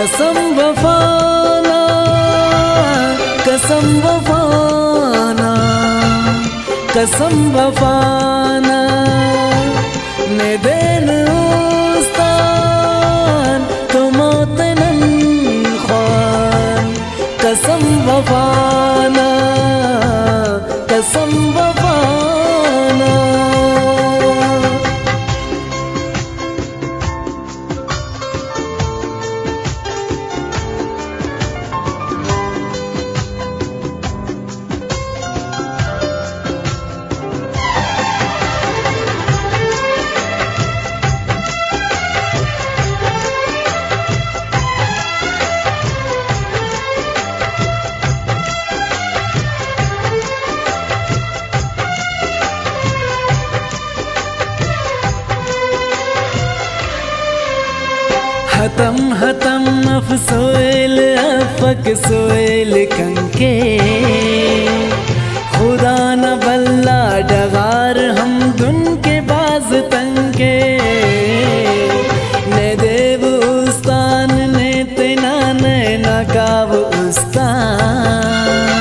कसम वफाना कसम वफाना कसम वफाना ने देन उस्तान तो मोतनन ख्वान कसम वफाना कसम वफाना। हतम हतम अफसोइल अफक सोइल कंके खुदा न बल्ला डगार हम दुन के बाज तंके ने देव उस्तान ने तेना नैना काव उस्तान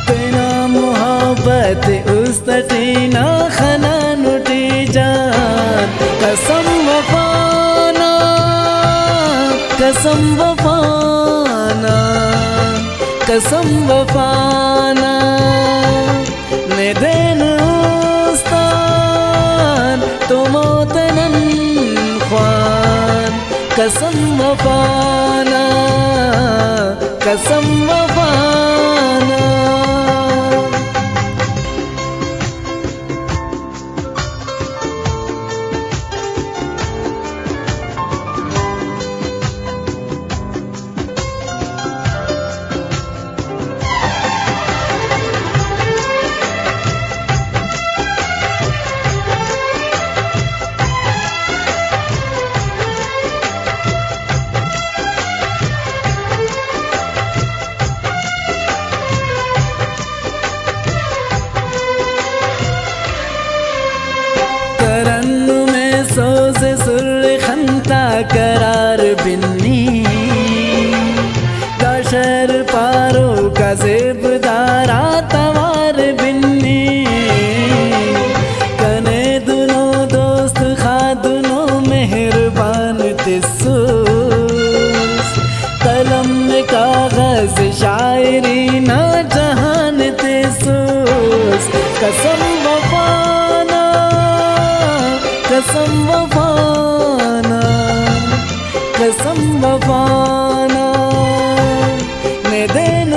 तेना मोहब्बत उस्तटीना खना नुटी जान कसम वफाना कसम वफाना कसम वफाना ने देन उस्तान तो मोतनन ख्वान कसम वफाना कसम वफाना। सोज़े सुर खंता करार बिन्नी दाशर पारो का ज़ेबदारा तवार बिन्नी कने दुनो दोस्त खा दुनो मेहरबान तिस्सूस कलम में कागज़ शायरी ना जहान तिस्सूस कसम वफाना कसम वफाना कसम वफाना ने देन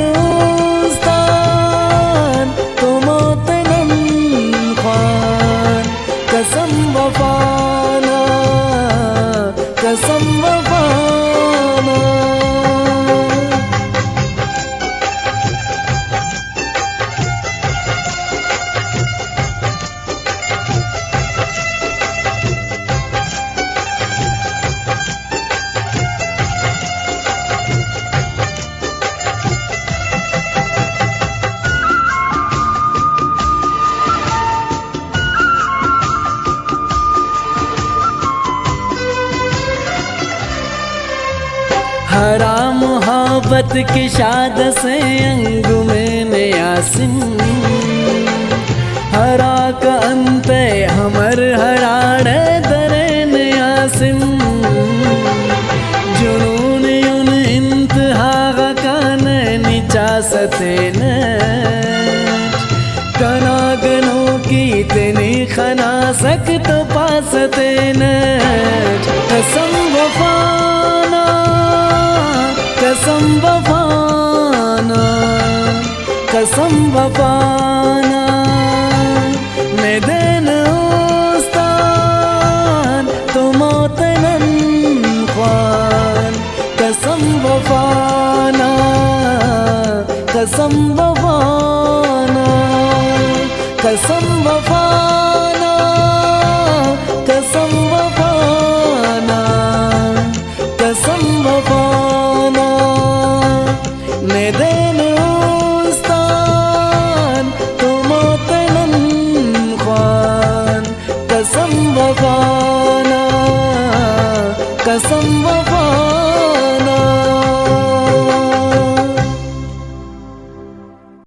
उस्तान तो मोतनन ख्वान कसम वफाना कसम वफाना। हरा मोहब्बत की शाद से अंगुमे में यासिन हरा का अंते हमर हराड़ दरेन यासिन जुनून युन इंतहा कान निचा सतेन कनागनों की तेनी खना सख्त पासतेन कसम वफाना कसम वफाना कसम वफाना ने देन उस्तान तो मोतनन ख्वान कसम वफाना कसम वफाना कसम वफाना कसम वफाना कसम वफाना ने देन उस्तान तो मोतनन ख्वान कसम वफाना कसम